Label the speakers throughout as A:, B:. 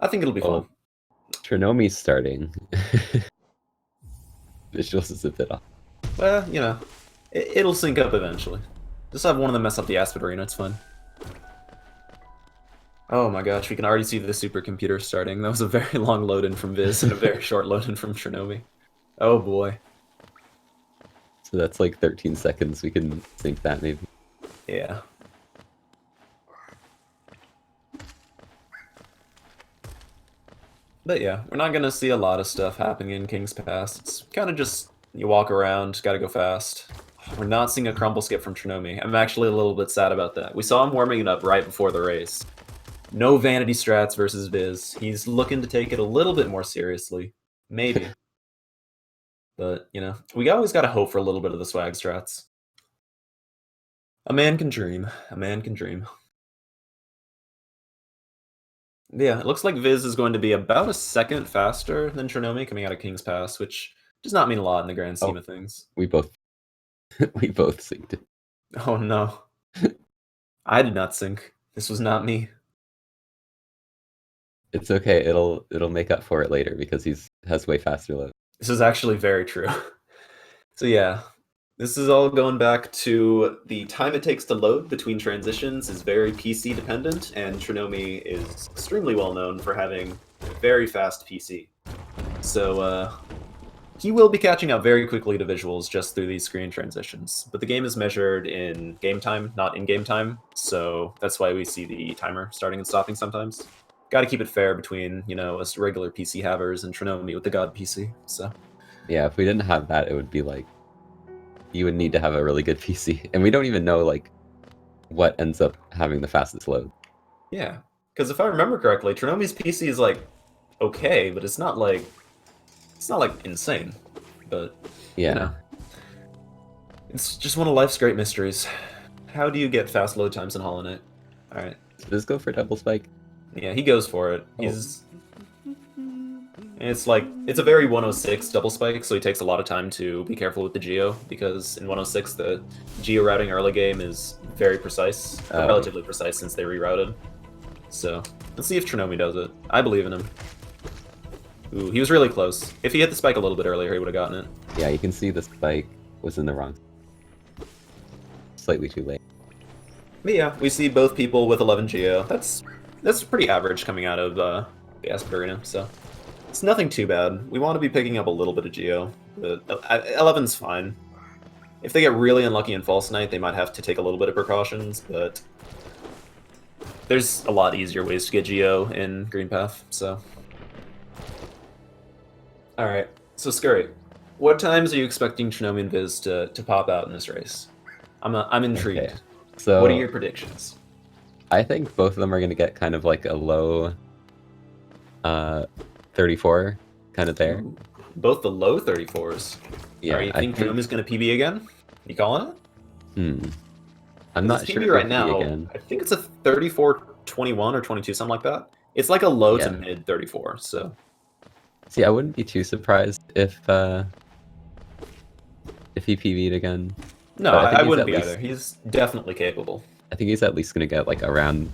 A: I think it'll be fun.
B: Trinomi's starting. Visuals is a bit off.
A: Well, you know, it'll sync up eventually. Just have one of them mess up the Aspid Arena, it's fun. Oh my gosh, we can already see the supercomputer starting. That was a very long load-in from Viz and a very short load-in from Trinomi. Oh boy.
B: So that's like 13 seconds. We can sync that maybe.
A: Yeah. But yeah, we're not gonna see a lot of stuff happening in King's Pass. It's kind of just, you walk around, gotta go fast. We're not seeing a crumble skip from Trinomi. I'm actually a little bit sad about that. We saw him warming it up right before the race. No vanity strats versus Viz. He's looking to take it a little bit more seriously. Maybe. But, you know, we always gotta hope for a little bit of the swag strats. A man can dream. A man can dream. Yeah, it looks like Viz is going to be about a second faster than Trinomi coming out of King's Pass, which does not mean a lot in the grand scheme of things.
B: We both we both synced it.
A: Oh no. I did not sync. This was not me.
B: It's okay. It'll make up for it later because has way faster load.
A: This is actually very true. So yeah, this is all going back to the time it takes to load between transitions is very PC dependent, and Trinomi is extremely well known for having a very fast PC. So he will be catching up very quickly to visuals just through these screen transitions. But the game is measured in game time, not in-game time, so that's why we see the timer starting and stopping sometimes. Got to keep it fair between, you know, us regular PC havers and Trinomi with the God PC, so...
B: Yeah, if we didn't have that, it would be like you would need to have a really good PC, and we don't even know like what ends up having the fastest load.
A: Yeah, because if I remember correctly, Trinomi's PC is like okay, but it's not like insane. But
B: yeah,
A: you know, it's just one of life's great mysteries. How do you get fast load times in Hollow Knight? All right,
B: does go for double spike?
A: Yeah, he goes for it. He's it's a very 106 double spike, so he takes a lot of time to be careful with the geo, because in 106 the geo routing early game is very precise, relatively precise since they rerouted. So let's see if Trinomi does it. I believe in him. Ooh, he was really close. If he hit the spike a little bit earlier, he would have gotten it.
B: Yeah, you can see the spike was in the wrong. Slightly too late.
A: But yeah, we see both people with 11 geo. That's pretty average coming out of the Aspid Arena, so it's nothing too bad. We want to be picking up a little bit of geo, but 11's fine. If they get really unlucky in False Knight, they might have to take a little bit of precautions, but there's a lot easier ways to get geo in Green Path, so... Alright, so Scurry, what times are you expecting Trinomi and Viz to pop out in this race? I'm intrigued.
B: Okay. So
A: what are your predictions?
B: I think both of them are going to get kind of like a low 34 kind of there.
A: Ooh, both the low 34s.
B: Yeah,
A: you think Trinomi's going to PB again? You calling it?
B: I'm not sure
A: PB right now. Again. I think it's a 34-21 or 22, something like that. It's like a low to mid 34, so...
B: See, I wouldn't be too surprised if he PB'd again.
A: No, I wouldn't be either. He's definitely capable.
B: I think he's at least going to get like around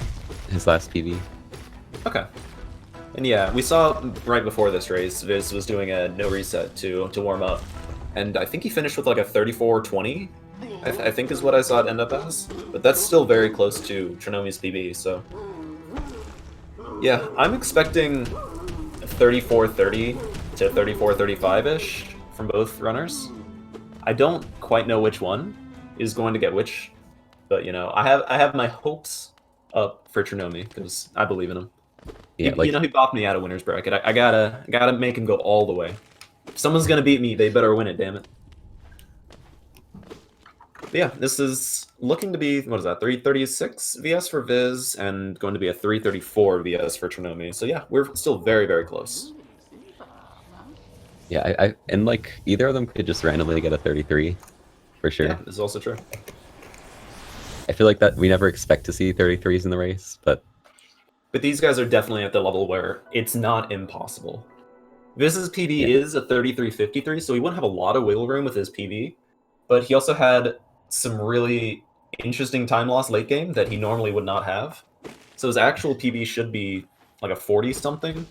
B: his last PB.
A: Okay. And yeah, we saw right before this race, Viz was doing a no reset to warm up. And I think he finished with like a 34-20, I think is what I saw it end up as. But that's still very close to Trinomi's PB, so... Yeah, I'm expecting 34-30 to 34-35-ish from both runners. I don't quite know which one is going to get which, but you know, I have my hopes up for Trinomi because I believe in him. Yeah, you know, he bopped me out of winner's bracket. I gotta make him go all the way. If someone's gonna beat me, they better win it. Damn it. But yeah, this is looking to be, what is that, 336 VS for Viz, and going to be a 334 VS for Trinomi. So yeah, we're still very, very close.
B: Yeah, and like either of them could just randomly get a 33, for sure.
A: Yeah, this is also true.
B: I feel like that we never expect to see 33s in the race, but
A: these guys are definitely at the level where it's not impossible. Viz's PB is a 33-53, so he wouldn't have a lot of wiggle room with his PB, but he also had some really interesting time loss late game that he normally would not have. So his actual PB should be like a 40 something,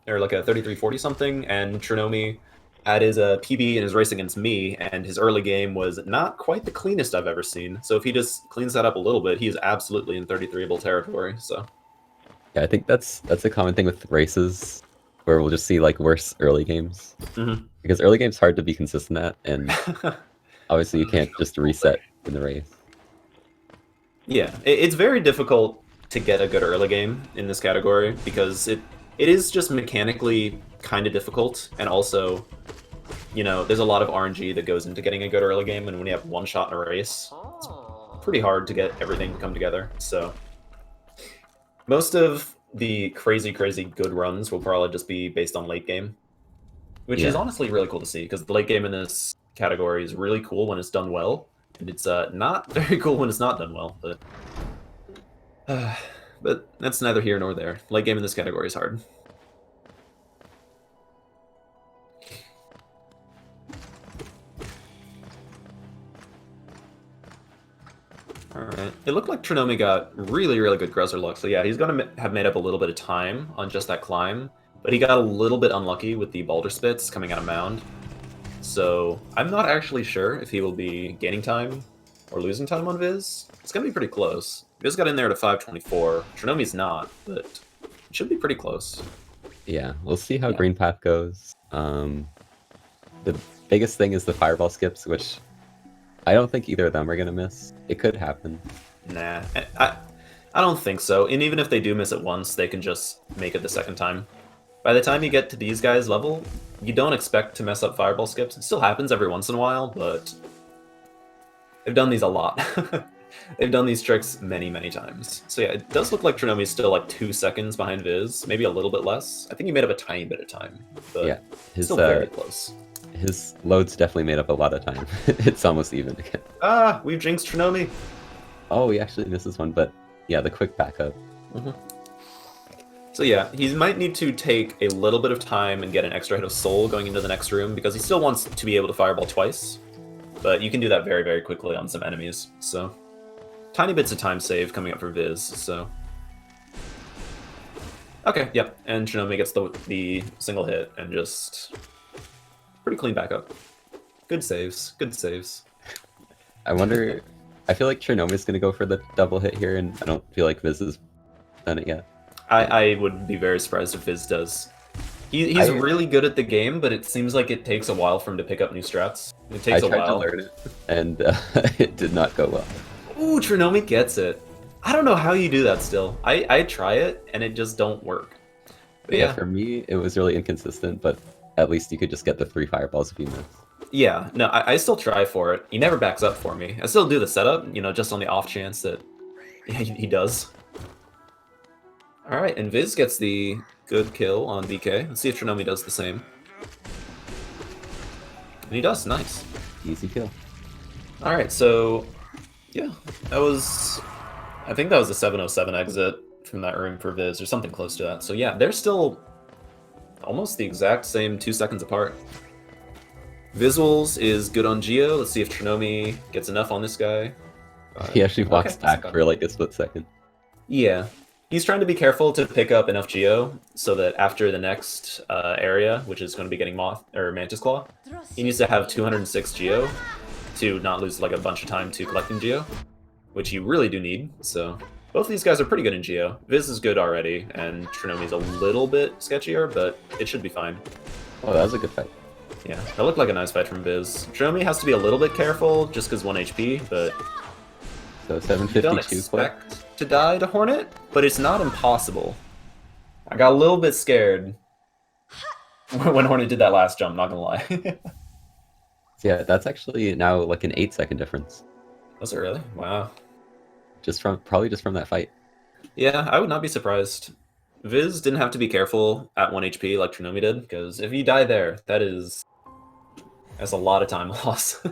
A: or like a 33-40 something, and Trinomi had his PB in his race against me, and his early game was not quite the cleanest I've ever seen. So if he just cleans that up a little bit, he's absolutely in 33able territory. So
B: Yeah, I think that's a common thing with races, where we'll just see like worse early games. Because early game's hard to be consistent at, and obviously you can't just reset in the race.
A: Yeah, it's very difficult to get a good early game in this category because it is just mechanically kind of difficult, and also, you know, there's a lot of RNG that goes into getting a good early game, and when you have one shot in a race, it's pretty hard to get everything to come together. So most of the crazy good runs will probably just be based on late game, which is honestly really cool to see, because the late game in this category is really cool when it's done well, and it's not very cool when it's not done well, but that's neither here nor there. Late game in this category is hard. Alright, it looked like Trinomi got really good Grezzer luck, so yeah, he's gonna have made up a little bit of time on just that climb, but he got a little bit unlucky with the boulder spits coming out of mound. So I'm not actually sure if he will be gaining time or losing time on Viz. It's going to be pretty close. Viz got in there to 524. Trinomi's not, but it should be pretty close.
B: Yeah, we'll see how Green Path goes. The biggest thing is the fireball skips, which I don't think either of them are going to miss. It could happen.
A: Nah, I don't think so. And even if they do miss it once, they can just make it the second time. By the time you get to these guys' level, you don't expect to mess up fireball skips. It still happens every once in a while, but they've done these a lot. They've done these tricks many times. So yeah, it does look like Trinomi's still like 2 seconds behind Viz, maybe a little bit less. I think he made up a tiny bit of time, but
B: yeah,
A: still very close.
B: His loads definitely made up a lot of time. It's almost even again.
A: Ah, we've jinxed Trinomi.
B: Oh, he actually misses one, but yeah, the quick backup.
A: So yeah, he might need to take a little bit of time and get an extra hit of soul going into the next room, because he still wants to be able to fireball twice. But you can do that very quickly on some enemies, so tiny bits of time save coming up for Viz, so... Okay, yep, and Trinomi gets the single hit and just... pretty clean backup. Good saves, good saves.
B: I wonder... I feel like Trinomi's gonna go for the double hit here, and I don't feel like Viz has done it yet.
A: I would be very surprised if Viz does. He's really good at the game, but it seems like it takes a while for him to pick up new strats. It takes a while.
B: I tried to learn it, and it did not go well.
A: Ooh, Trinomi gets it. I don't know how you do that still. I try it, and it just don't work. But
B: yeah, for me, it was really inconsistent, but at least you could just get the 3 fireballs if you miss.
A: Yeah, no, I still try for it. He never backs up for me. I still do the setup, you know, just on the off chance that he does. Alright, and Viz gets the good kill on VK. Let's see if Trinomi does the same. And he does, nice.
B: Easy kill.
A: Alright, so, yeah, that was... I think that was the 707 exit from that room for Viz, or something close to that. So yeah, they're still almost the exact same 2 seconds apart. Vysuals is good on Geo. Let's see if Trinomi gets enough on this guy.
B: He actually walks back for like a split second.
A: Yeah. He's trying to be careful to pick up enough Geo so that after the next area, which is going to be getting Mantis Claw, he needs to have 206 Geo to not lose like a bunch of time to collecting Geo, which you really do need. So both of these guys are pretty good in Geo. Viz is good already, and Trinomi's a little bit sketchier, but it should be fine.
B: Oh, that was a good fight.
A: Yeah, that looked like a nice fight from Viz. Trinomi has to be a little bit careful just because 1 HP, but
B: so 752
A: you don't expect to die to Hornet, but it's not impossible. I got a little bit scared when Hornet did that last jump, not gonna lie.
B: Yeah, that's actually now like an 8-second difference.
A: Was it really? Wow.
B: Probably just from that fight.
A: Yeah, I would not be surprised. Viz didn't have to be careful at 1 HP like Trinomi did, because if you die there, that's a lot of time loss.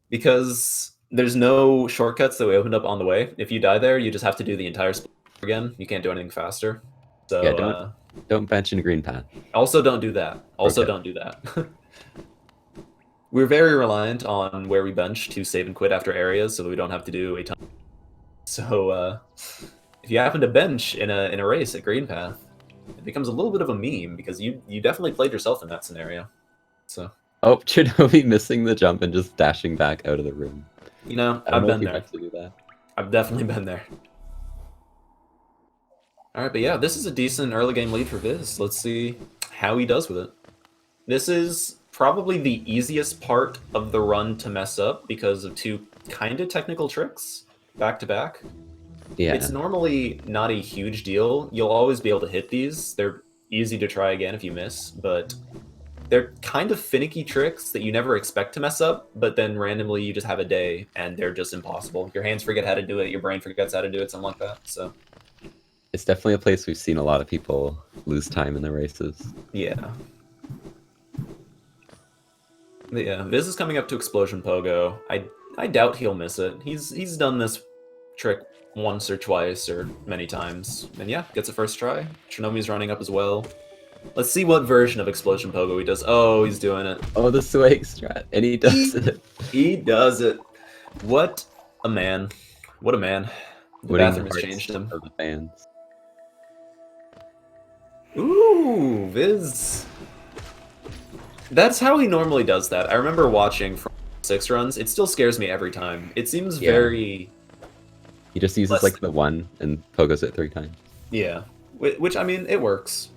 A: Because there's no shortcuts that we opened up on the way. If you die there, you just have to do the entire split again. You can't do anything faster. So
B: yeah, don't bench in Green Path.
A: Also, don't do that. Don't do that. We're very reliant on where we bench to save and quit after areas, so that we don't have to do a ton. So if you happen to bench in a race at Green Path, it becomes a little bit of a meme because you definitely played yourself in that scenario. So.
B: Oh, Trinomi missing the jump and just dashing back out of the room.
A: You know,
B: I don't
A: I've
B: know
A: been
B: if you
A: there.
B: meant to do that.
A: I've definitely been there. Alright, but yeah, this is a decent early game lead for Viz. Let's see how he does with it. This is probably the easiest part of the run to mess up because of two kind of technical tricks back to back.
B: Yeah.
A: It's normally not a huge deal. You'll always be able to hit these. They're easy to try again if you miss, but they're kind of finicky tricks that you never expect to mess up, but then randomly you just have a day and they're just impossible. Your hands forget how to do it, your brain forgets how to do it, something like that. So
B: it's definitely a place we've seen a lot of people lose time in the races.
A: yeah. But yeah, Viz is coming up to Explosion Pogo. I doubt he'll miss it. He's done this trick once or twice or many times. And yeah, gets a first try. Trinomi's running up as well. Let's see what version of Explosion Pogo he does. Oh, he's doing it.
B: Oh, the swag strat. And he does it.
A: He does it. What a man. What a man. The
B: Winning
A: bathroom has
B: hearts
A: changed him.
B: of the fans.
A: Ooh, Viz. That's how he normally does that. I remember watching from 6 runs. It still scares me every time. It seems very...
B: He just uses like the 1 and pogos it 3 times.
A: Yeah. Which, I mean, it works.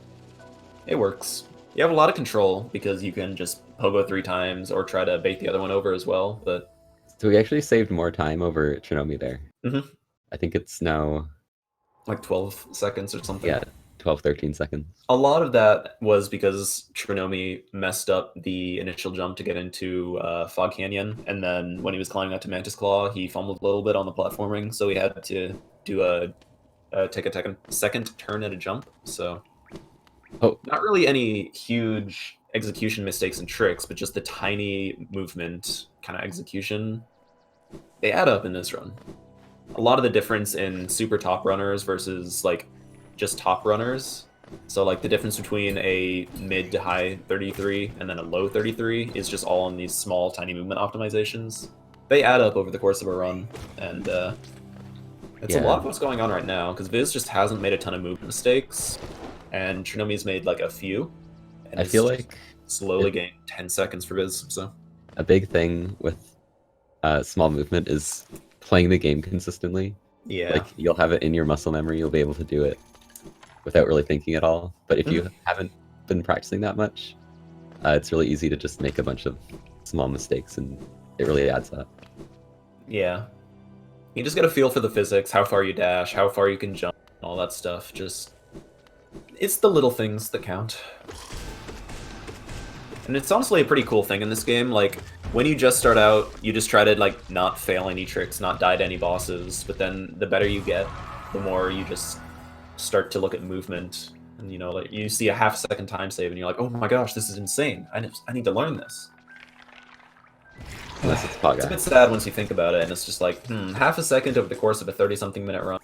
A: It works. You have a lot of control because you can just pogo 3 times or try to bait the other one over as well, but...
B: So we actually saved more time over Trinomi there.
A: Mm-hmm.
B: I think it's now...
A: like 12 seconds or something.
B: Yeah, 12, 13 seconds.
A: A lot of that was because Trinomi messed up the initial jump to get into Fog Canyon, and then when he was climbing up to Mantis Claw, he fumbled a little bit on the platforming, so he had to do take a second turn at a jump, so...
B: Oh.
A: Not really any huge execution mistakes and tricks, but just the tiny movement kind of execution. They add up in this run. A lot of the difference in super top runners versus like just top runners. So like the difference between a mid to high 33 and then a low 33 is just all in these small tiny movement optimizations. They add up over the course of a run, and it's a lot of what's going on right now because Viz just hasn't made a ton of movement mistakes. And Trinomi's made like a few. And
B: I feel like
A: slowly gained 10 seconds for Viz. So
B: a big thing with small movement is playing the game consistently.
A: Yeah.
B: Like you'll have it in your muscle memory, you'll be able to do it without really thinking at all. But if you haven't been practicing that much, it's really easy to just make a bunch of small mistakes and it really adds up.
A: Yeah. You just get a feel for the physics, how far you dash, how far you can jump, all that stuff. Just... it's the little things that count. And it's honestly a pretty cool thing in this game. Like, when you just start out, you just try to, like, not fail any tricks, not die to any bosses, but then the better you get, the more you just start to look at movement. And, you know, like, you see a half-second time save, and you're like, oh my gosh, this is insane. I need to learn this.
B: Unless it's Paga.
A: It's a bit sad once you think about it, and it's just like, half a second over the course of a 30-something minute run.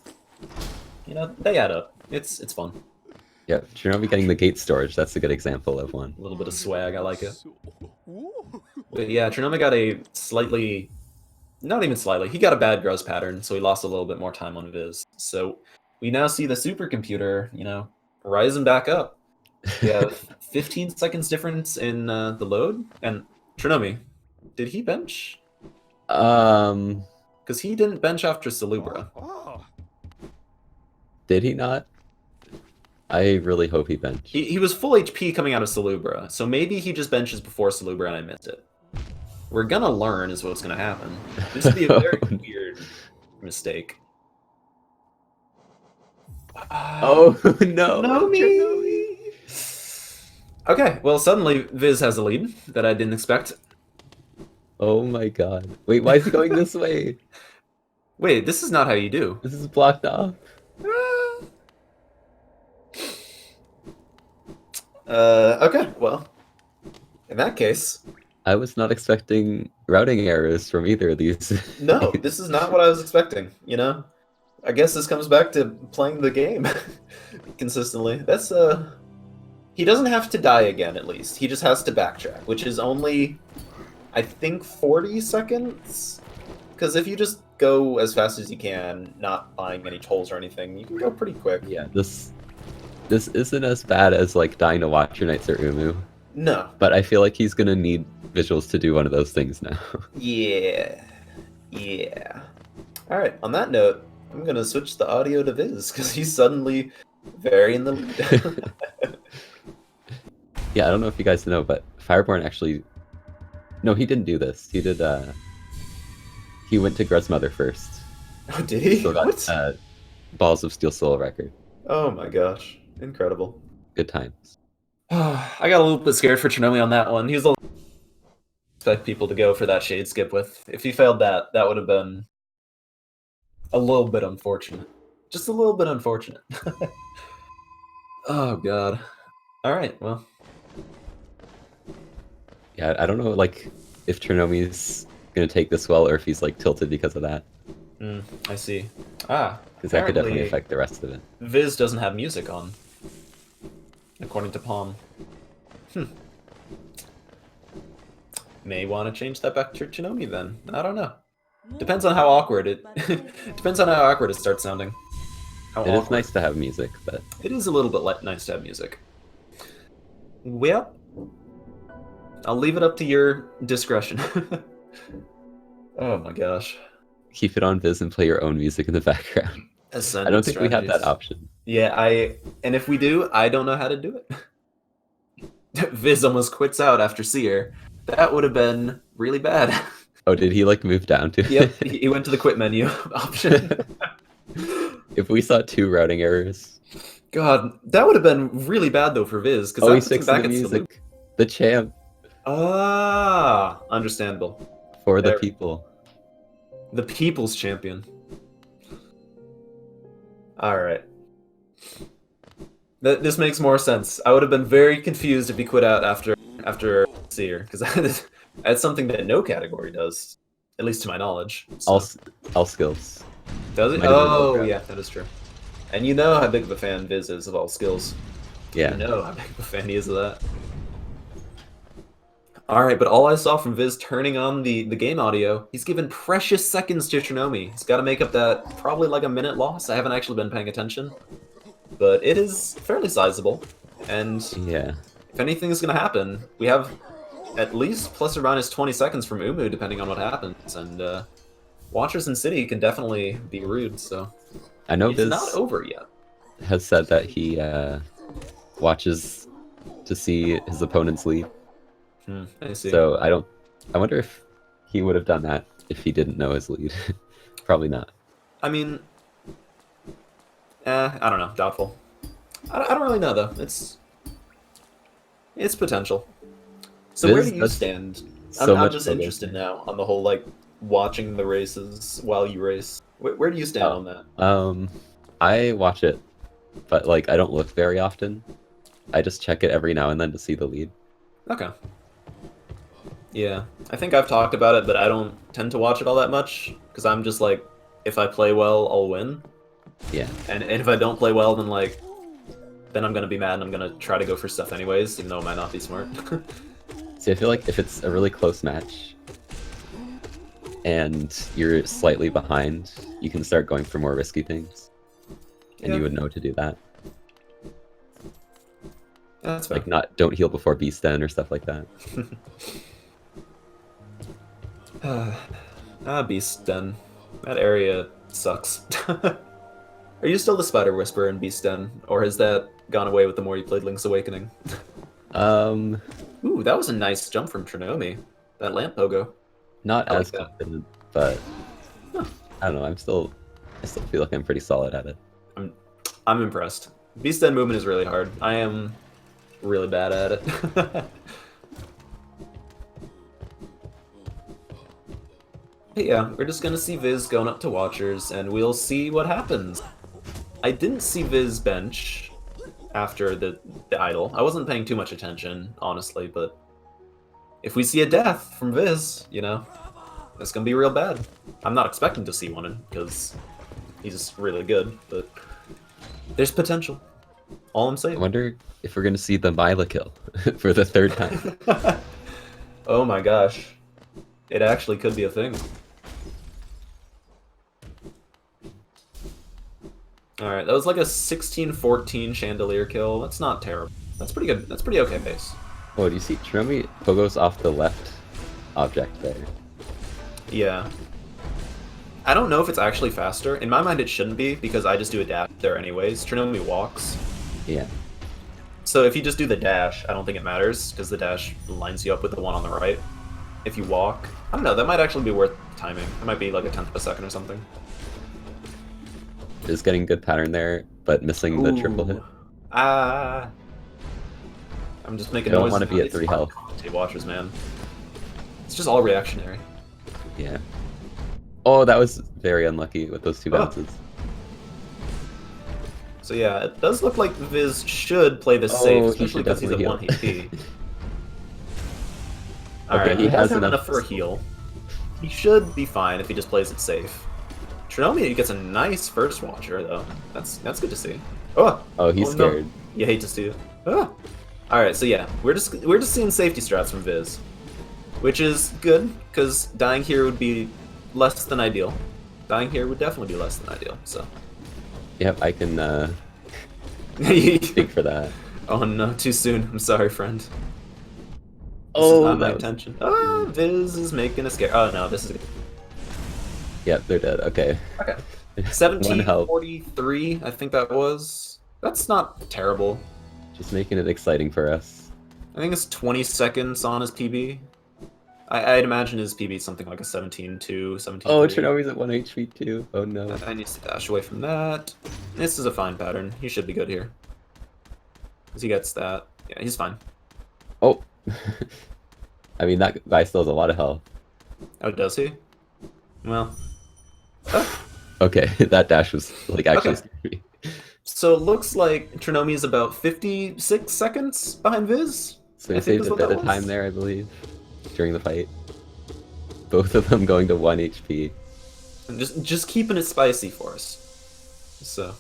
A: You know, they add up. It's fun.
B: Yeah, Trinomi getting the gate storage, that's a good example of one.
A: A little bit of swag, I like it. But yeah, Trinomi got a slightly... not even slightly, he got a bad gross pattern, so he lost a little bit more time on Viz. So we now see the supercomputer, you know, rising back up. We have 15 seconds difference in the load, and Trinomi, did he bench? Because he didn't bench after Salubra.
B: Did he not? I really hope he benched.
A: He was full HP coming out of Salubra, so maybe he just benches before Salubra and I missed it. We're gonna learn is what's gonna happen. This would be a very weird mistake.
B: Oh, no!
A: No, me! Okay, well, suddenly Viz has a lead that I didn't expect.
B: Oh my god. Wait, why is he going this way?
A: Wait, this is not how you do.
B: This is blocked off.
A: Okay, well, in that case...
B: I was not expecting routing errors from either of these.
A: No, this is not what I was expecting, you know? I guess this comes back to playing the game consistently. That's, he doesn't have to die again, at least. He just has to backtrack, which is only, I think, 40 seconds? Because if you just go as fast as you can, not buying any tolls or anything, you can go pretty quick.
B: Yeah, this isn't as bad as like dying to Watcher Knights or Umu.
A: No.
B: But I feel like he's gonna need visuals to do one of those things now.
A: Yeah. Yeah. Alright, on that note, I'm gonna switch the audio to Viz, because he's suddenly very in the lead.
B: Yeah, I don't know if you guys know, but Fireborn actually... No, he didn't do this. He did, he went to Grud's mother first.
A: Oh, did he?
B: Still got,
A: What?
B: Balls of Steel Soul record.
A: Oh my gosh. Incredible.
B: Good times.
A: I got a little bit scared for Trinomi on that one. He was a expect people to go for that shade skip with. If he failed that, that would have been a little bit unfortunate. Just a little bit unfortunate. Oh god. Alright, well.
B: Yeah, I don't know, like, if Trinomi's gonna take this well, or if he's, like, tilted because of that.
A: I see. Ah.
B: Because that could definitely affect the rest of it.
A: Viz doesn't have music on, according to Palm. May want to change that back to Trinomi then. I don't know. Depends on how awkward it. Depends on how awkward it starts sounding.
B: It is nice to have music, but
A: it is a little bit nice to have music. Well, I'll leave it up to your discretion. Oh my gosh.
B: Keep it on Viz and play your own music in the background. I don't think we have that option.
A: Yeah, and if we do, I don't know how to do it. Viz almost quits out after Seer. That would have been really bad.
B: Oh, did he like move down to?
A: Yep, he went to the quit menu option.
B: If we saw 2 routing errors.
A: God, that would have been really bad though for Viz.
B: Oh, he's fixing the music. The champ.
A: Ah, understandable.
B: For the people.
A: The people's champion. Alright. This makes more sense. I would have been very confused if he quit out after Seer, because that's something that no category does, at least to my knowledge. So.
B: All skills.
A: Does it? Oh, yeah, that is true. And you know how big of a fan Viz is of all skills.
B: Yeah.
A: You know how big of a fan he is of that. Alright, but all I saw from Viz turning on the game audio, he's given precious seconds to Trinomi. He's got to make up that probably like a minute loss. I haven't actually been paying attention. But it is fairly sizable. And
B: yeah,
A: if anything is going to happen, we have at least plus or minus 20 seconds from Umu, depending on what happens. And Watchers in City can definitely be rude, so
B: I know
A: it's
B: Viz
A: not over yet.
B: Has said that he watches to see his opponent's lead.
A: I see.
B: So I wonder if he would have done that if he didn't know his lead. Probably not.
A: I mean, I don't know. Doubtful. I don't really know though. It's potential. So where do you stand? I'm just interested now on the whole like watching the races while you race. Where do you stand on that?
B: I watch it, but like I don't look very often. I just check it every now and then to see the lead.
A: Okay. Yeah, I think I've talked about it, but I don't tend to watch it all that much because I'm just like, if I play well, I'll win.
B: Yeah.
A: And if I don't play well, then I'm gonna be mad and I'm gonna try to go for stuff anyways, even though it might not be smart.
B: See, I feel like if it's a really close match and you're slightly behind, you can start going for more risky things, and you would know to do that.
A: That's fair.
B: Like don't heal before beast den or stuff like that.
A: Beast Den. That area sucks. Are you still the Spider Whisperer in Beast Den, or has that gone away with the more you played Link's Awakening? Ooh, that was a nice jump from Trinomi. That lamp pogo.
B: Not as confident, but I don't know. I still feel like I'm pretty solid at it.
A: I'm impressed. Beast Den movement is really hard. I am really bad at it. Yeah, we're just gonna see Viz going up to Watchers, and we'll see what happens. I didn't see Viz bench after the idol. I wasn't paying too much attention, honestly, but if we see a death from Viz, you know, it's gonna be real bad. I'm not expecting to see one, because he's really good, but there's potential. All I'm saying.
B: I wonder if we're gonna see the Mila kill for the 3rd time.
A: Oh my gosh. It actually could be a thing. Alright, that was like a 16-14 chandelier kill. That's not terrible. That's pretty good. That's pretty okay pace.
B: Oh, do you see Trinomi pogos off the left object there?
A: Yeah. I don't know if it's actually faster. In my mind, it shouldn't be, because I just do a dash there anyways. Trinomi walks.
B: Yeah.
A: So if you just do the dash, I don't think it matters, because the dash lines you up with the one on the right. If you walk, I don't know, that might actually be worth timing. It might be like a 10th of a second or something.
B: Just getting good pattern there, but missing the triple hit.
A: Ah. I'm just making
B: I don't
A: noises.
B: want to be at 3 health.
A: Watchers, man. It's just all reactionary.
B: Yeah. Oh, that was very unlucky with those 2 bounces.
A: So yeah, it does look like Viz should play this safe, especially because he's at 1 HP. Alright, he has enough for a heal. He should be fine if he just plays it safe. Trinomi gets a nice first watcher though. That's good to see.
B: Oh, he's scared.
A: No. You hate to see it. Alright, so yeah, we're just seeing safety strats from Viz. Which is good, because dying here would be less than ideal. Dying here would definitely be less than ideal, so.
B: Yep, I can speak for that.
A: Oh no, too soon. I'm sorry, friend. This
B: Oh,
A: is not my intention. Oh, Viz is making a scare. Oh no, this is good.
B: Yep, they're dead. Okay.
A: Okay. 17:43, I think that was. That's not terrible.
B: Just making it exciting for us.
A: I think it's 20 seconds on his PB. I'd imagine his PB is something like a 17-2, 17-3.
B: Oh, Trinomi's at 1 HP too. Oh no.
A: I need to dash away from that. This is a fine pattern. He should be good here. Because he gets that. Yeah, he's fine.
B: Oh. I mean, that guy still has a lot of health.
A: Oh, does he? Well.
B: Okay, that dash was like actually scary.
A: So it looks like Trinomi is about 56 seconds behind Viz.
B: So he saved a bit of time there, I believe, during the fight. Both of them going to 1 HP.
A: And just keeping it spicy for us. So.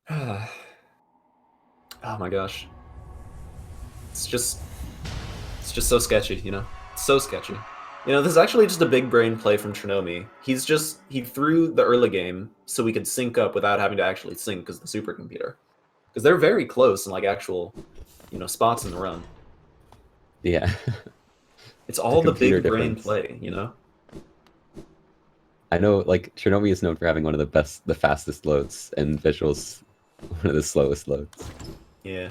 A: Oh my gosh. It's just so sketchy, you know? So sketchy. You know, this is actually just a big brain play from Trinomi. He threw the early game so we could sync up without having to actually sync because of the supercomputer. Because they're very close in like actual, you know, spots in the run.
B: Yeah.
A: It's all the big brain play, you know?
B: I know, like, Trinomi is known for having one of the fastest loads, and Visuals one of the slowest loads.
A: Yeah.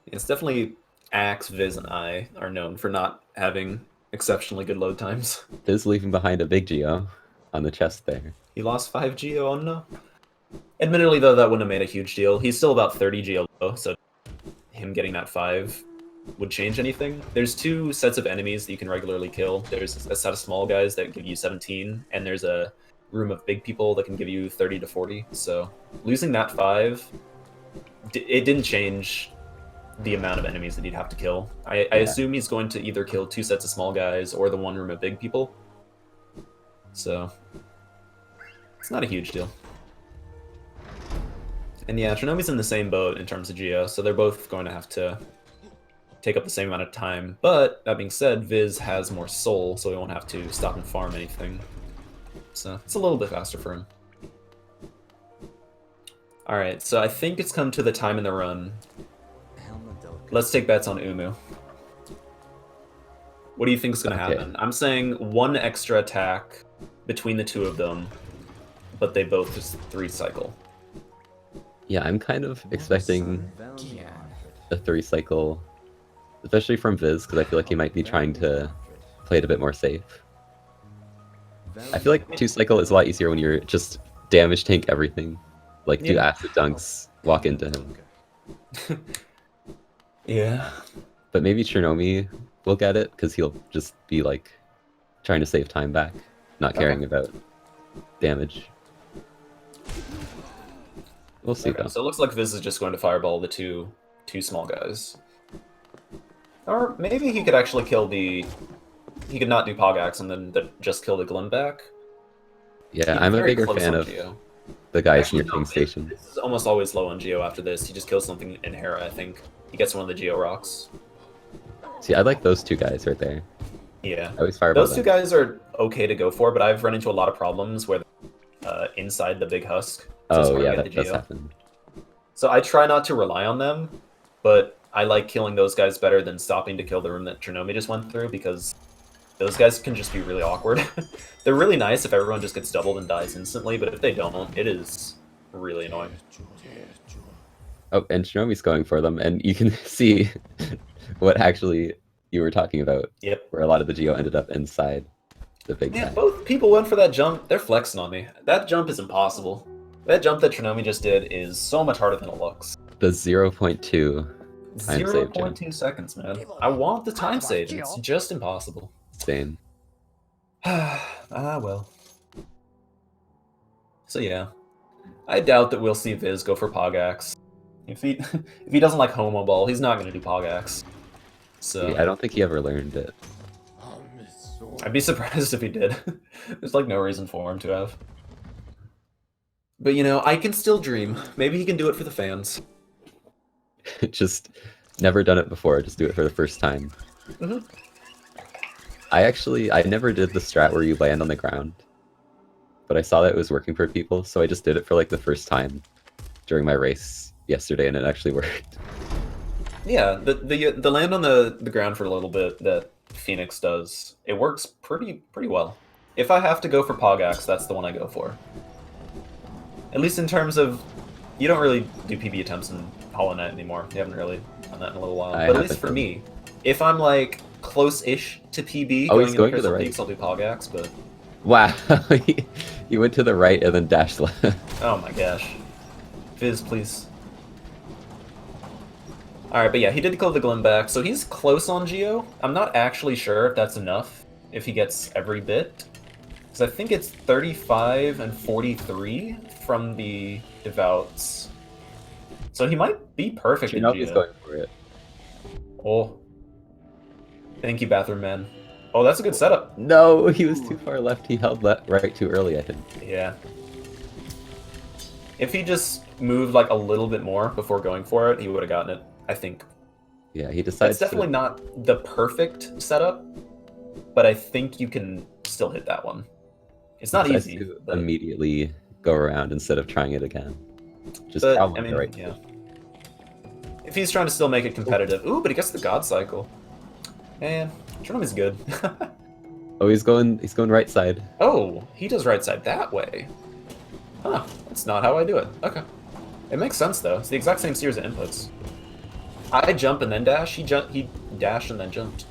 A: It's definitely Axe, Viz, and I are known for not having exceptionally good load times.
B: Viz leaving behind a big Geo on the chest there.
A: He lost 5 Geo, oh no. Admittedly, though, that wouldn't have made a huge deal. He's still about 30 Geo low, so him getting that 5 would change anything. There's 2 sets of enemies that you can regularly kill. There's a set of small guys that give you 17, and there's a room of big people that can give you 30 to 40. So losing that 5, it didn't change the amount of enemies that he'd have to kill. I assume he's going to either kill 2 sets of small guys or the 1 room of big people. So it's not a huge deal. And yeah, Trinomi's in the same boat in terms of Geo, so they're both going to have to take up the same amount of time. But that being said, Viz has more soul, so he won't have to stop and farm anything. So it's a little bit faster for him. Alright, so I think it's come to the time in the run. Let's take bets on Umu. What do you think is going to happen? I'm saying 1 extra attack between the 2 of them, but they both just 3 cycle.
B: Yeah, I'm kind of expecting a 3 cycle, especially from Viz, because I feel like he might be trying to play it a bit more safe. I feel like 2 cycle is a lot easier when you're just damage tank everything. Like, do acid dunks, walk into him.
A: Yeah.
B: But maybe Trinomi will get it, because he'll just be, like, trying to save time back, not caring about damage. We'll see, though.
A: So it looks like Viz is just going to fireball the two small guys. Or maybe he could actually kill the... He could not do Pogax and then just kill the Glimback.
B: Yeah, I'm a bigger fan of the guys near King Station.
A: This is almost always low on Geo after this. He just kills something in Hera, I think. He gets one of the Geo rocks.
B: See, I like those 2 guys right there.
A: Yeah.
B: I always fireball
A: Those two
B: them.
A: guys are okay to go for, but I've run into a lot of problems where inside the big husk, so it's
B: Oh
A: hard to
B: yeah,
A: get the
B: that does
A: geo.
B: happen.
A: So I try not to rely on them, but I like killing those guys better than stopping to kill the room that Trinomi just went through, because those guys can just be really awkward. They're really nice if everyone just gets doubled and dies instantly, but if they don't, it is really annoying.
B: Oh, and Shinomi's going for them, and you can see what actually you were talking about,
A: Yep.
B: where a lot of the geo ended up inside the big
A: Yeah,
B: guy.
A: both people went for that jump. They're flexing on me. That jump is impossible. That jump that Trinomi just did is so much harder than it looks.
B: The 0.2 time save jump.
A: 0.2 seconds, man. I want the time save, and it's just impossible.
B: Insane.
A: Well. So yeah. I doubt that we'll see Viz go for Pogax. If he if he doesn't like Homo Ball, he's not gonna do Pogax. So
B: Yeah, I don't think he ever learned it.
A: I'd be surprised if he did. There's like no reason for him to have. But you know, I can still dream. Maybe he can do it for the fans.
B: Just never done it before, just do it for the first time.
A: Mhm.
B: I never did the strat where you land on the ground. But I saw that it was working for people, so I just did it for like the first time during my race yesterday, and it actually worked.
A: Yeah, the land on the ground for a little bit that Phoenix does, it works pretty well. If I have to go for Pogax, that's the one I go for. At least in terms of, you don't really do PB attempts in Hollow Knight anymore. You haven't really done that in a little while. But at least for me, if I'm like close-ish to PB,
B: oh, he's
A: into
B: going to the
A: Crystal
B: right.
A: Peaks, I'll do Pogax, but...
B: Wow, he went to the right and then dashed left.
A: Oh my gosh. Fizz, please. Alright, but yeah, he did kill the Glim back, so he's close on Geo. I'm not actually sure if that's enough, if he gets every bit. Because I think it's 35 and 43 from the Devouts. So he might be perfect in
B: He's
A: Geo.
B: going for it.
A: Oh. Thank you, Bathroom Man. Oh, that's a good setup.
B: No, he was too far left. He held right too early, I think.
A: Yeah. If he just moved like a little bit more before going for it, he would have gotten it, I think.
B: Yeah, he decides.
A: It's definitely not the perfect setup, but I think you can still hit that one. It's not easy.
B: To
A: but...
B: immediately go around instead of trying it again. Just
A: but,
B: probably
A: I mean,
B: right.
A: Yeah. If he's trying to still make it competitive. Ooh, but he gets the God Cycle. Man, Trinomi's good.
B: Oh, he's going right side.
A: Oh, he does right side that way. Huh, that's not how I do it. Okay. It makes sense, though. It's the exact same series of inputs. I jump and then dash. He dashed and then jumped.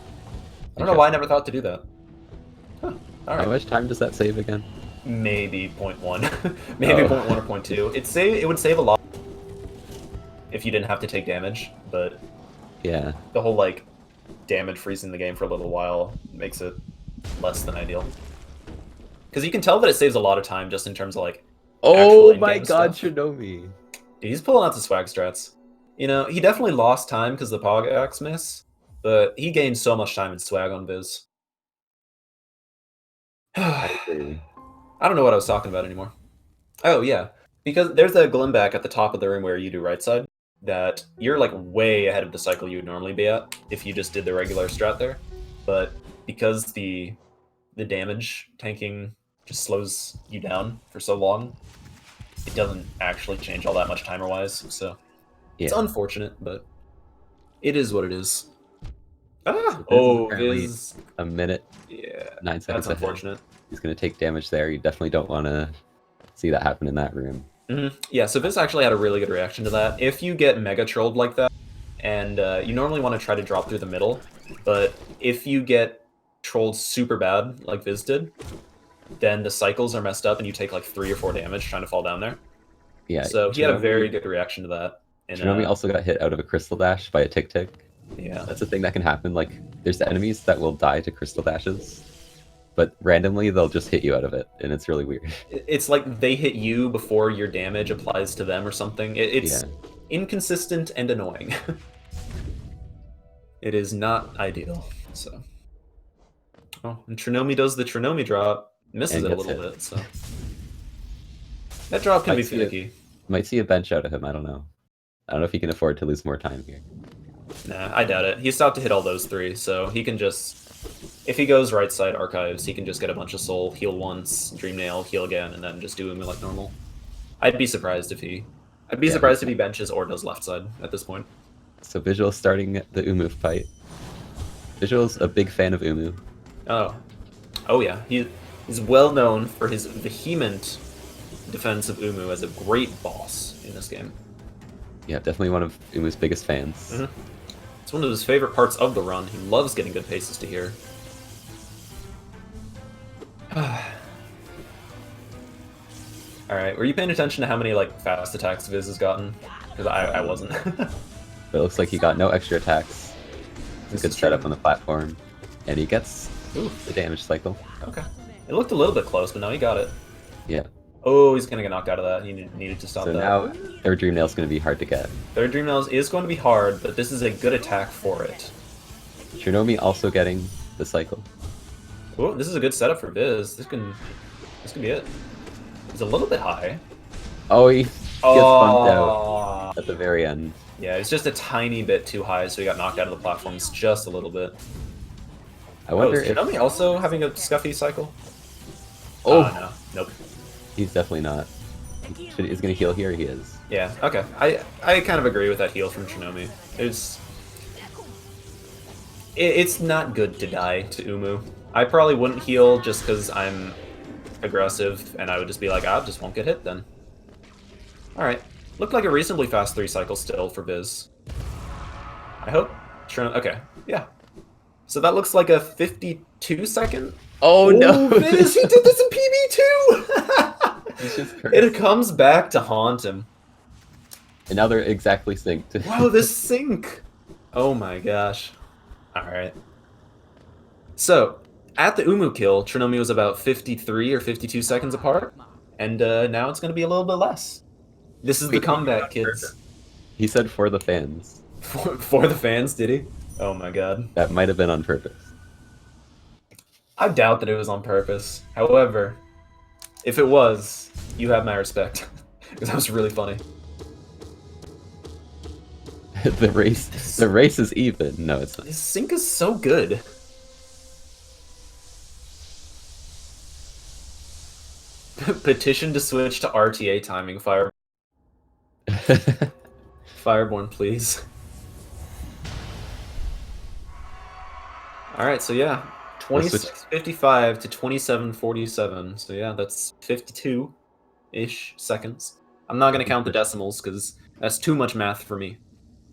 A: I don't know why I never thought to do that. Huh. All right.
B: How much time does that save again?
A: Maybe 0.1. Maybe 0.1 or 0.2. It would save a lot if you didn't have to take damage, but
B: yeah,
A: the whole like damage freezing the game for a little while makes it less than ideal. Because you can tell that it saves a lot of time just in terms of like.
B: Oh my god, Trinomi.
A: Dude, he's pulling out the swag strats. You know, he definitely lost time because of the Pogax miss, but he gained so much time in swag on Viz.
B: I agree.
A: I don't know what I was talking about anymore. Oh, yeah. Because there's a Glimback at the top of the room where you do right side that you're like way ahead of the cycle you would normally be at if you just did the regular strat there. But because the damage tanking just slows you down for so long, it doesn't actually change all that much timer-wise, so it's unfortunate, but it is what it is. Ah! Oh, Viz.
B: A minute.
A: Yeah,
B: 9 seconds
A: that's
B: ahead.
A: Unfortunate.
B: He's going to take damage there. You definitely don't want to see that happen in that room.
A: Mm-hmm. Yeah, so Viz actually had a really good reaction to that. If you get mega trolled like that, and you normally want to try to drop through the middle, but if you get trolled super bad, like Viz did, then the cycles are messed up and you take like 3 or 4 damage trying to fall down there.
B: Yeah.
A: So he had a very good reaction to that. And
B: Trinomi also got hit out of a crystal dash by a tick.
A: Yeah.
B: That's a thing that can happen. Like, there's enemies that will die to crystal dashes, but randomly they'll just hit you out of it, and it's really weird.
A: It's like they hit you before your damage applies to them or something. It's inconsistent and annoying. It is not ideal. So. Oh, and Trinomi does the Trinomi drop. Misses it a little bit, so. That drop can be finicky.
B: Might see a bench out of him, I don't know. I don't know if he can afford to lose more time here.
A: Nah, I doubt it. He's about to hit all those 3, so he can just If he goes right side archives, he can just get a bunch of soul, heal once, dream nail, heal again, and then just do Umu like normal. I'd be surprised if he benches or does left side at this point.
B: So Visual's starting the Umu fight. Visual's a big fan of Umu.
A: Oh yeah, he's well known for his vehement defense of Umu as a great boss in this game.
B: Yeah, definitely one of Umu's biggest fans.
A: Mm-hmm. It's one of his favorite parts of the run. He loves getting good paces to here. Alright, were you paying attention to how many like fast attacks Viz has gotten? Because I wasn't.
B: But it looks like he got no extra attacks. It's a good setup on the platform. And he gets the damage cycle.
A: Okay. It looked a little bit close, but now he got it.
B: Yeah.
A: Oh, he's gonna get knocked out of that. He needed to stop that.
B: So now, third Dream Nail's gonna be hard to get.
A: Third Dream Nail is going to be hard, but this is a good attack for it.
B: Trinomi also getting the cycle.
A: Oh, this is a good setup for Viz. This can be it. He's a little bit high.
B: Oh, he gets bumped out at the very end.
A: Yeah, it's just a tiny bit too high, so he got knocked out of the platforms just a little bit.
B: I wonder
A: is
B: if...
A: Trinomi also having a scuffy cycle?
B: Oh!
A: No. Nope.
B: He's definitely not. He's gonna heal here, he is.
A: Yeah, okay. I kind of agree with that heal from Trinomi. It's not good to die to Umu. I probably wouldn't heal just because I'm aggressive, and I would just be like, I just won't get hit then. Alright. Looked like a reasonably fast 3 cycle still for Viz. I hope. Okay, yeah. So that looks like a 52 second?
B: Oh no!
A: Viz, he did this in PB2!
B: He's just cursed.
A: It comes back to haunt him.
B: And now they're exactly synced.
A: Wow, this sync! Oh my gosh. Alright. So, at the Umu kill, Trinomi was about 53 or 52 seconds apart, and now it's going to be a little bit less. This is the comeback, kids.
B: He said for the fans.
A: For the fans, did he? Oh my god.
B: That might have been on purpose.
A: I doubt that it was on purpose. However, if it was, you have my respect. Because that was really funny.
B: the race is even. No, it's not.
A: His sync is so good. Petition to switch to RTA timing, Fireborn, please. Alright, so yeah. 26:55 to 27:47. So yeah, that's 52-ish seconds. I'm not going to count the decimals because that's too much math for me.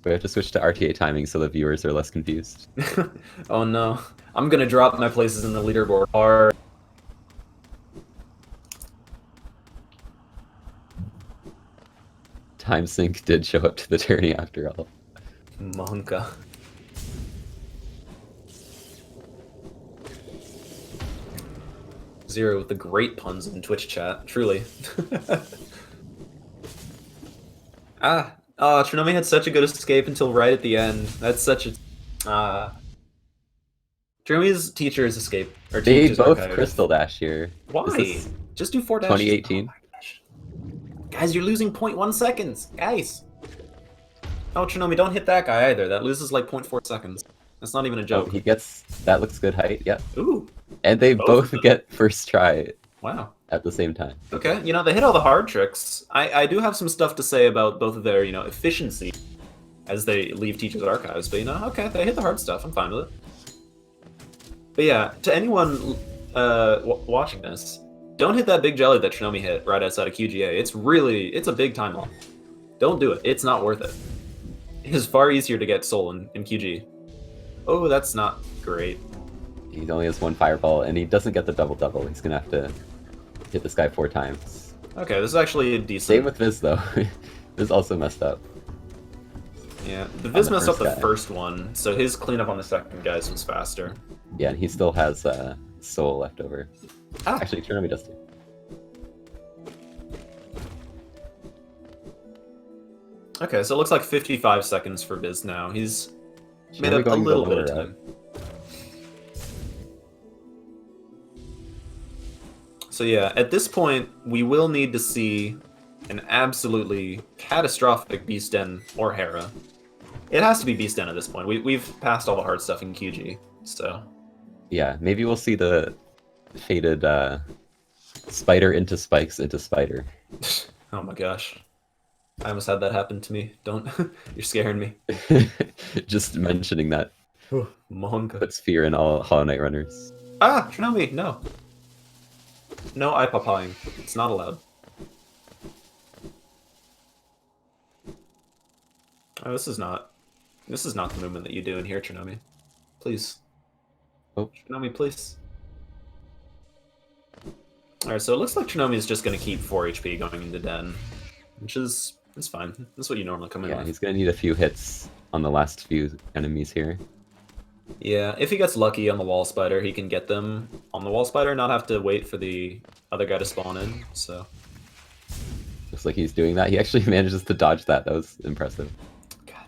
B: We have to switch to RTA timing so the viewers are less confused.
A: Oh no. I'm going to drop my places in the leaderboard hard.
B: Time sync did show up to the tourney after all.
A: Monka. Zero with the great puns in Twitch chat, truly. Trinomi had such a good escape until right at the end. That's such a... Trinomi's teacher's escape. Or
B: They
A: teacher's
B: both
A: archive.
B: Crystal Dash here.
A: Why? Just do 4 dashes.
B: 2018.
A: Oh my gosh. Guys, you're losing 0.1 seconds. Guys. Oh, Trinomi, don't hit that guy either. That loses like 0.4 seconds. That's not even a joke.
B: Oh, he gets... That looks good height, yep.
A: Ooh.
B: And they both get first try
A: Wow.
B: at the same time.
A: Okay, you know, they hit all the hard tricks. I do have some stuff to say about both of their, you know, efficiency as they leave Teacher's Archives, but you know, okay, they hit the hard stuff. I'm fine with it. But yeah, to anyone watching this, don't hit that big jelly that Trinomi hit right outside of QGA. It's a big time loss. Don't do it. It's not worth it. It is far easier to get soul in QG. Oh, that's not great.
B: He only has 1 fireball, and he doesn't get the double-double. He's gonna have to hit this guy 4 times.
A: Okay, this is actually a decent...
B: Same with Viz, though. Viz also messed up.
A: Yeah, the Viz messed up the
B: guy.
A: first one, so his cleanup on the second guys was faster.
B: Yeah, and he still has soul left over. Actually, Trinomi does too.
A: Okay, so it looks like 55 seconds for Viz now. He's made
B: Trinomi
A: up a
B: going
A: little
B: the
A: bit of
B: lower
A: time. So yeah, at this point, we will need to see an absolutely catastrophic Beast Den or Hera. It has to be Beast Den at this point. We've passed all the hard stuff in QG, so...
B: Yeah, maybe we'll see the faded spider into spikes into spider.
A: Oh my gosh. I almost had that happen to me. Don't. You're scaring me.
B: Just mentioning that
A: Monka.
B: puts fear in all Hollow Knight runners.
A: Ah, Trinomi, no. No eye-pop-pawing. It's not allowed. Oh, this is not the movement that you do in here, Trinomi. Please.
B: Oh.
A: Trinomi, please. Alright, so it looks like Trinomi is just going to keep 4 HP going into Den, which is fine. That's what you normally come in with.
B: Yeah, he's going to need a few hits on the last few enemies here.
A: Yeah, if he gets lucky on the wall spider, he can get them on the wall spider, not have to wait for the other guy to spawn in, so...
B: Looks like he's doing that. He actually manages to dodge that. That was impressive.
A: God.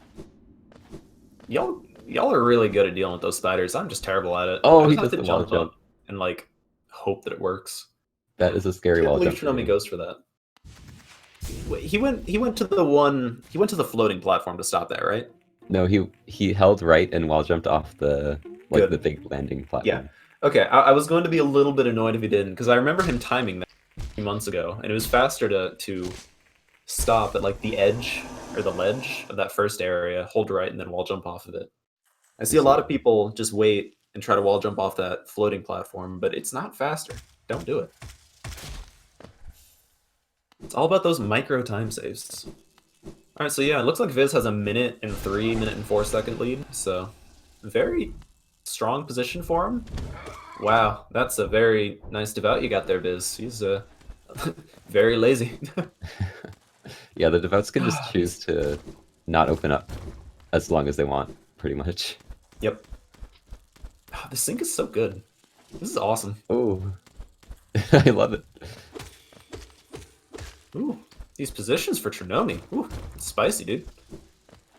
A: Y'all are really good at dealing with those spiders. I'm just terrible at it.
B: Oh,
A: I
B: he
A: just have
B: does
A: to
B: the wall
A: jump up and, like, hope that it works.
B: That is a scary wall jump.
A: I can't believe Trinomi goes for that. He went to the floating platform to stop that, right?
B: No, he held right and wall jumped off the the big landing platform.
A: Yeah. Okay, I was going to be a little bit annoyed if he didn't, because I remember him timing that a few months ago, and it was faster to stop at like the edge or the ledge of that first area, hold right, and then wall jump off of it. I see a lot of people just wait and try to wall jump off that floating platform, but it's not faster. Don't do it. It's all about those micro time saves. Alright, so yeah, it looks like Viz has a minute and 4 second lead, so very strong position for him. Wow, that's a very nice devout you got there, Viz. He's very lazy.
B: Yeah, the devoutes can just choose to not open up as long as they want, pretty much.
A: Yep. Oh, the sync is so good. This is awesome.
B: Oh, I love it.
A: Ooh, these positions for Trinomi. Ooh, it's spicy, dude.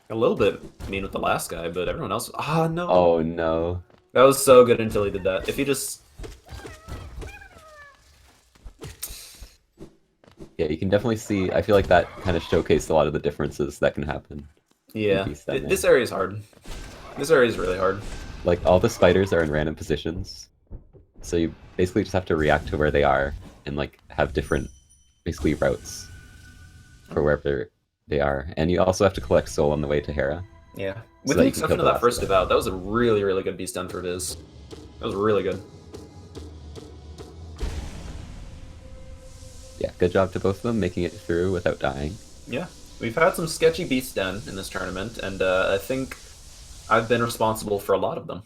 A: A little bit mean with the last guy, but everyone else... Ah, no.
B: Oh, no.
A: That was so good until he did that. If he just...
B: Yeah, you can definitely see... I feel like that kind of showcased a lot of the differences that can happen.
A: Yeah, this area is hard. This area is really hard.
B: Like, all the spiders are in random positions. So you basically just have to react to where they are and, like, have different, basically, routes for wherever they are. And you also have to collect soul on the way to Hera.
A: Yeah. With the exception of that first devout, that was a really, really good beast done for Viz. That was really good.
B: Yeah, good job to both of them, making it through without dying.
A: Yeah. We've had some sketchy beasts done in this tournament, and I think I've been responsible for a lot of them.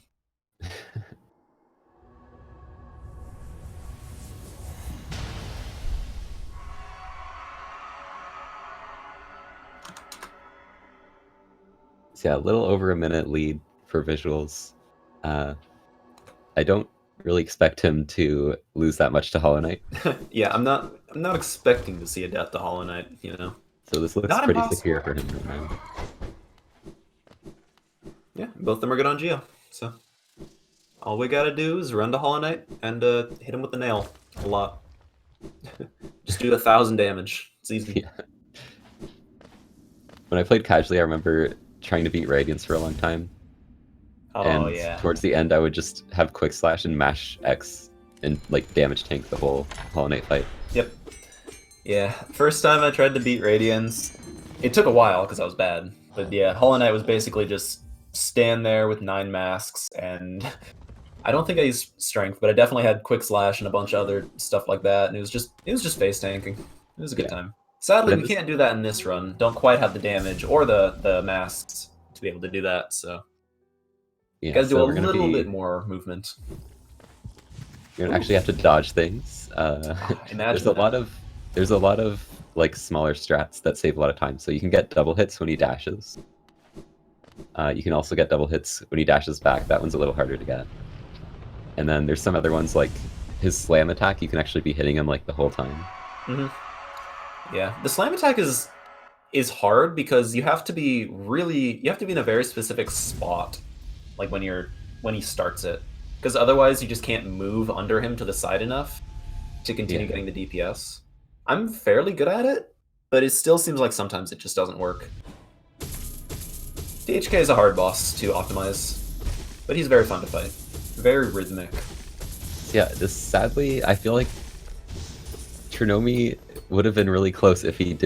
B: So yeah, a little over a minute lead for visuals. I don't really expect him to lose that much to Hollow Knight.
A: Yeah, I'm not expecting to see a death to Hollow Knight, you know.
B: So this looks pretty secure for him right now.
A: Yeah, both of them are good on Geo. So all we gotta do is run to Hollow Knight and hit him with the nail a lot. Just do 1,000 damage. It's easy.
B: Yeah. When I played casually, I remember trying to beat Radiance for a long time.
A: Oh,
B: and
A: yeah.
B: Towards the end, I would just have Quick Slash and mash X and like damage tank the whole Hollow Knight fight.
A: Yep. Yeah, first time I tried to beat Radiance, it took a while because I was bad. But yeah, Hollow Knight was basically just stand there with 9 masks, and I don't think I used strength, but I definitely had Quick Slash and a bunch of other stuff like that, and it was just face tanking. It was a good time. Sadly, we can't do that in this run. Don't quite have the damage or the masks to be able to do that, so
B: yeah,
A: you guys do a little bit more movement.
B: You're gonna actually have to dodge things. There's a lot of like smaller strats that save a lot of time. So you can get double hits when he dashes. You can also get double hits when he dashes back. That one's a little harder to get. And then there's some other ones like his slam attack. You can actually be hitting him like the whole time.
A: Mm-hmm. Yeah, the slam attack is hard because you have to be in a very specific spot, like when he starts it, because otherwise you just can't move under him to the side enough to continue getting the DPS. I'm fairly good at it, but it still seems like sometimes it just doesn't work. DHK is a hard boss to optimize, but he's very fun to fight. Very rhythmic.
B: Yeah, this sadly, I feel like Trinomi would have been really close if he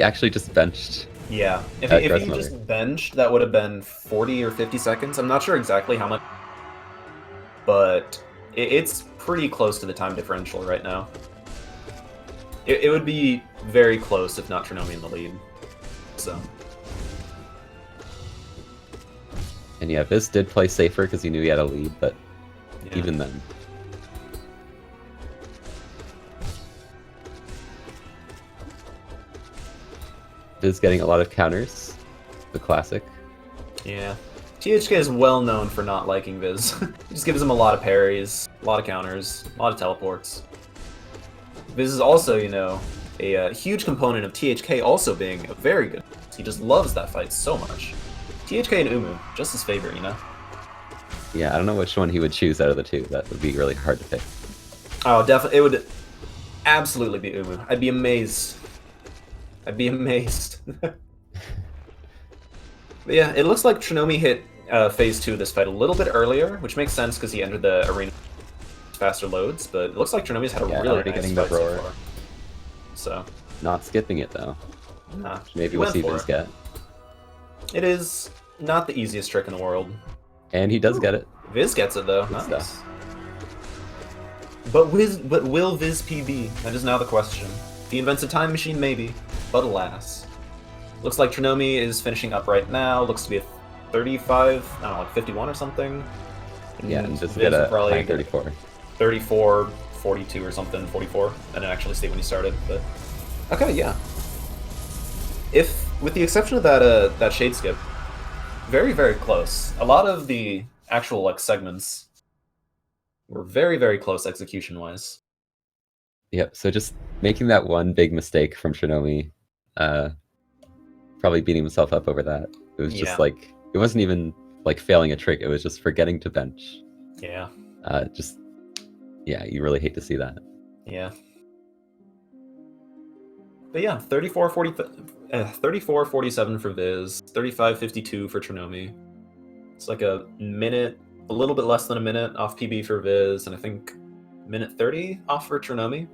B: actually just benched.
A: Yeah, if he
B: Gressmother.
A: just benched, that would have been 40 or 50 seconds. I'm not sure exactly how much, but it's pretty close to the time differential right now. It would be very close if not Trinomi in the lead. So.
B: And yeah, Viz did play safer because he knew he had a lead, but
A: Yeah.
B: even then. Viz getting a lot of counters, the classic.
A: Yeah. THK is well known for not liking Viz. He just gives him a lot of parries, a lot of counters, a lot of teleports. Viz is also, you know, a huge component of THK also being a very good. He just loves that fight so much. THK and Umu, just his favorite, you know?
B: Yeah, I don't know which one he would choose out of the two. That would be really hard to pick.
A: Oh, definitely. It would absolutely be Umu. I'd be amazed. I'd be amazed. But yeah, it looks like Trinomi hit phase 2 of this fight a little bit earlier, which makes sense because he entered the arena faster loads, but it looks like Trinomi's had a really
B: already
A: nice
B: getting the
A: fight so
B: roar.
A: far. So,
B: Not skipping it though.
A: nah,
B: Maybe
A: he
B: we'll
A: went
B: see
A: for
B: Viz
A: it.
B: get.
A: It is not the easiest trick in the world.
B: And he does get it.
A: Viz gets it though.
B: Good
A: Nice.
B: stuff.
A: But will Viz PB? That is now the question. If he invents a time machine, maybe, but alas. Looks like Trinomi is finishing up right now. Looks to be a 35, I don't know, like 51 or something.
B: Yeah, and Viz
A: Viz
B: get
A: will
B: a
A: probably
B: high
A: get
B: 34.
A: 34, 42 or something, 44. I didn't actually state when he started, but okay, yeah. If, with the exception of that shade skip, very, very close. A lot of the actual like segments were very, very close execution-wise.
B: Yep, so just making that one big mistake from Trinomi, probably beating himself up over that. It was
A: Yeah.
B: just like, it wasn't even like failing a trick, it was just forgetting to bench.
A: Yeah.
B: Yeah, you really hate to see that.
A: Yeah. But yeah, 34-47 for Viz, 35-52 for Trinomi. It's like a minute, a little bit less than a minute off PB for Viz, and I think minute 30 off for Trinomi.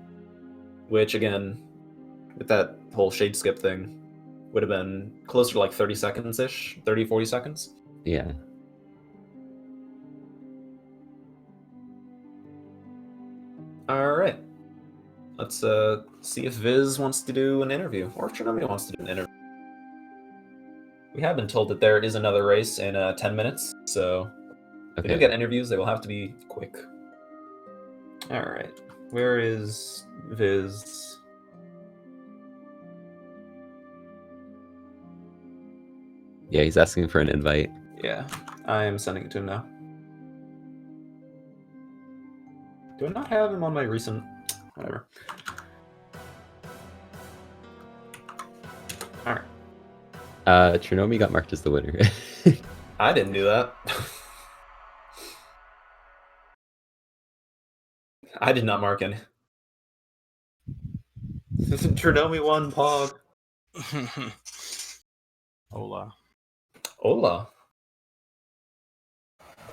A: Which again, with that whole shade skip thing, would have been closer to like 30 seconds-ish, 30, 40 seconds.
B: Yeah.
A: Alright. Let's see if Viz wants to do an interview, or if Trinomi wants to do an interview. We have been told that there is another race in 10 minutes, so if we do get interviews, they will have to be quick. Alright. Where is Viz?
B: Yeah, he's asking for an invite.
A: Yeah, I am sending it to him now. Do I not have him on my recent... Whatever. Alright.
B: Trinomi got marked as the winner.
A: I didn't do that. I did not mark any. Trinomi won, Pog.
C: Hola.
A: Hola.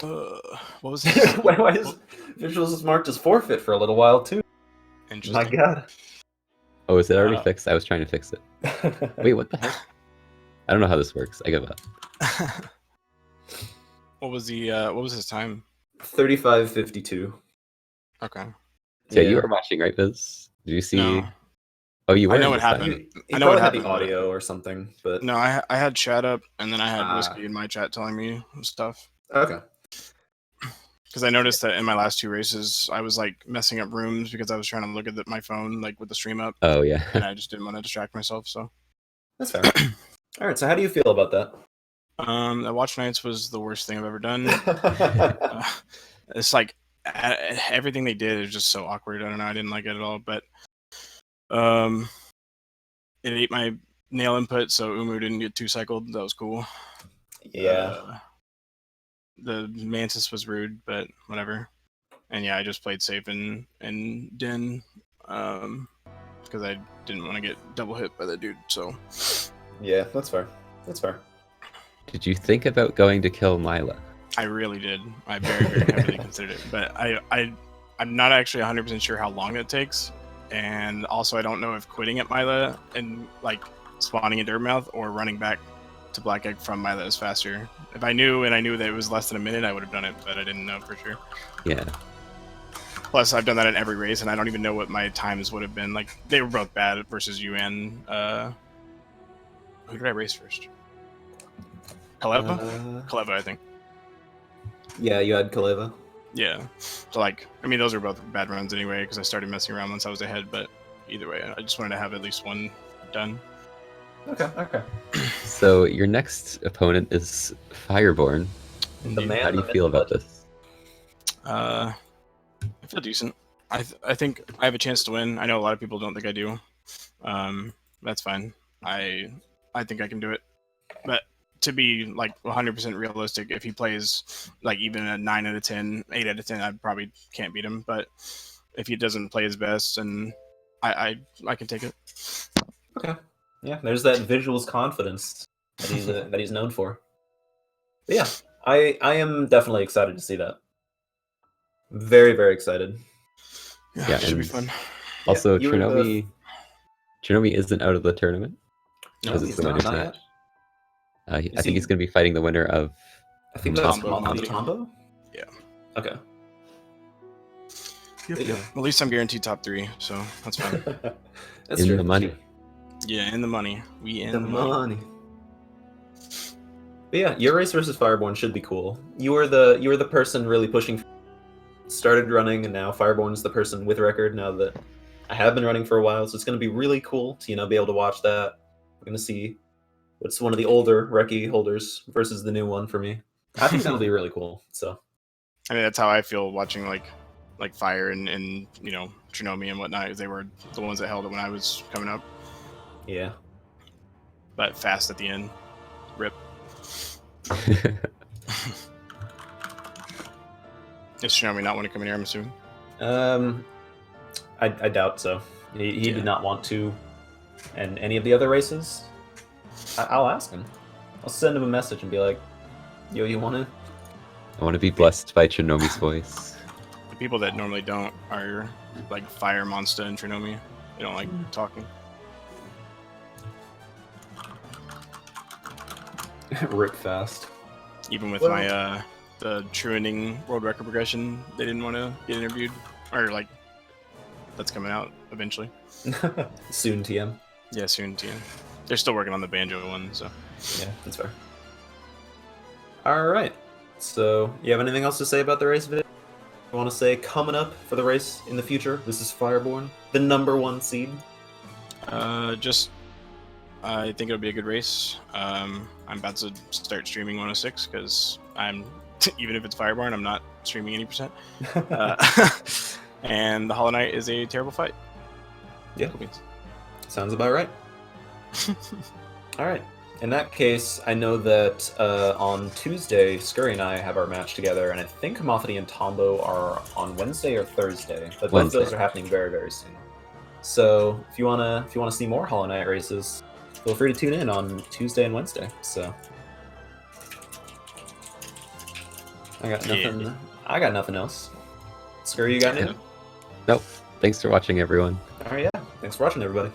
C: What was this?
A: Why is Visuals marked as forfeit for a little while, too?
C: Interesting.
A: My god.
B: Oh, is it already fixed? I was trying to fix it. Wait, what the heck? I don't know how this works. I give up.
C: What was his time?
A: 35-52.
C: Okay.
B: So yeah, you were watching, right, Viz? Did you see?
C: No.
B: Oh, you were.
C: I know what
B: this time.
C: happened.
A: He
C: I know what
A: probably had
C: happened.
A: the audio or something, but...
C: No, I had chat up, and then I had Whiskey in my chat telling me stuff.
A: Okay.
C: Because I noticed that in my last two races, I was like messing up rooms because I was trying to look at my phone like with the stream up.
B: Oh yeah.
C: And I just didn't want to distract myself. So
A: That's fair. All right. So how do you feel about that?
C: That Watch Nights was the worst thing I've ever done. It's like everything they did is just so awkward. I don't know. I didn't like it at all. But it ate my nail input, so Umu didn't get 2-cycled. That was cool.
A: Yeah.
C: The Mantis was rude, but whatever. And yeah, I just played safe in Din because I didn't want to get double hit by that dude. So
A: yeah, that's fair. That's fair.
B: Did you think about going to kill Mila?
C: I really did. I very, very heavily considered it, but I'm not actually 100% sure how long it takes, and also I don't know if quitting at Mila and like spawning in Dirtmouth or running back to Black Egg from Mila is faster. If I knew and I knew that it was less than a minute, I would have done it, but I didn't know for sure.
B: Yeah.
C: Plus, I've done that in every race, and I don't even know what my times would have been. Like, they were both bad versus you and who did I race first? Kaleva? Kaleva, I think.
A: Yeah, you had Kaleva.
C: Yeah. So, like, I mean, those are both bad runs anyway, because I started messing around once I was ahead, but either way, I just wanted to have at least one done.
A: Okay.
B: So your next opponent is Fireborn.
A: The man.
B: How do you feel about this?
C: I feel decent. I think I have a chance to win. I know a lot of people don't think I do. That's fine. I think I can do it. But to be like 100% realistic, if he plays like even a 9 out of 10, 8 out of 10, I probably can't beat him. But if he doesn't play his best, and I can take it.
A: Okay. Yeah, there's that visuals confidence that he's known for. But yeah, I am definitely excited to see that. Very, very excited.
C: Yeah, it should be fun.
B: Also,
A: Yeah,
B: Trinomi isn't out of the tournament.
C: No,
B: because it's
A: he's
B: the
A: not,
B: winner's
A: not
B: match.
A: yet.
B: I think he's going to be fighting the winner of.
A: I think that's
C: Tombo,
A: Monty
C: maybe.
A: Tombo?
C: Yeah.
A: Okay.
C: Yeah. At least I'm guaranteed top 3, so that's fine.
A: That's
B: In
A: true.
B: the money.
C: Yeah, in the money. We in
A: The
C: the money.
A: money. But yeah, your race versus Fireborn should be cool. You were the person really pushing. Started running, and now Fireborn's the person with record. Now that I have been running for a while, so it's going to be really cool to be able to watch that. We're going to see what's one of the older Reki holders versus the new one for me. I think that'll be really cool. So
C: I mean, that's how I feel watching like Fire and Trinomi and whatnot. They were the ones that held it when I was coming up,
A: yeah.
C: but fast at the end. Rip. Is Trinomi not want to come in here? I'm assuming.
A: I doubt so. He
C: Yeah.
A: did not want to, and any of the other races. I'll ask him. I'll send him a message and be like, "Yo, you want to?"
B: I want to be blessed by Trinomi's voice.
C: The people that normally don't are like Fire, Monster, and Trinomi. They don't like talking.
A: Rip fast.
C: Even with
A: Well-
C: my the true ending world record progression, they didn't want to get interviewed, or like that's coming out eventually.
A: Soon, TM.
C: Yeah, soon. They're still working on the banjo one, so.
A: Yeah, that's fair. All right. So, you have anything else to say about the race video? I want to say coming up for the race in the future. This is Fireborn, the #1 seed.
C: I think it'll be a good race. I'm about to start streaming 106 because I'm even if it's Fireborn, I'm not streaming any percent. And the Hollow Knight is a terrible fight.
A: Yeah,
C: Cool beans.
A: sounds about right. All right. In that case, I know that on Tuesday, Scurry and I have our match together, and I think Mothity and Tombo are on Wednesday or Thursday. But both of those are happening very, very soon. So if you wanna see more Hollow Knight races, feel free to tune in on Tuesday and Wednesday. So I got nothing.
C: Yeah.
A: I got nothing else. Scurry, you got anything?
B: Nope. Thanks for watching, everyone.
A: All right, yeah. Thanks for watching, everybody.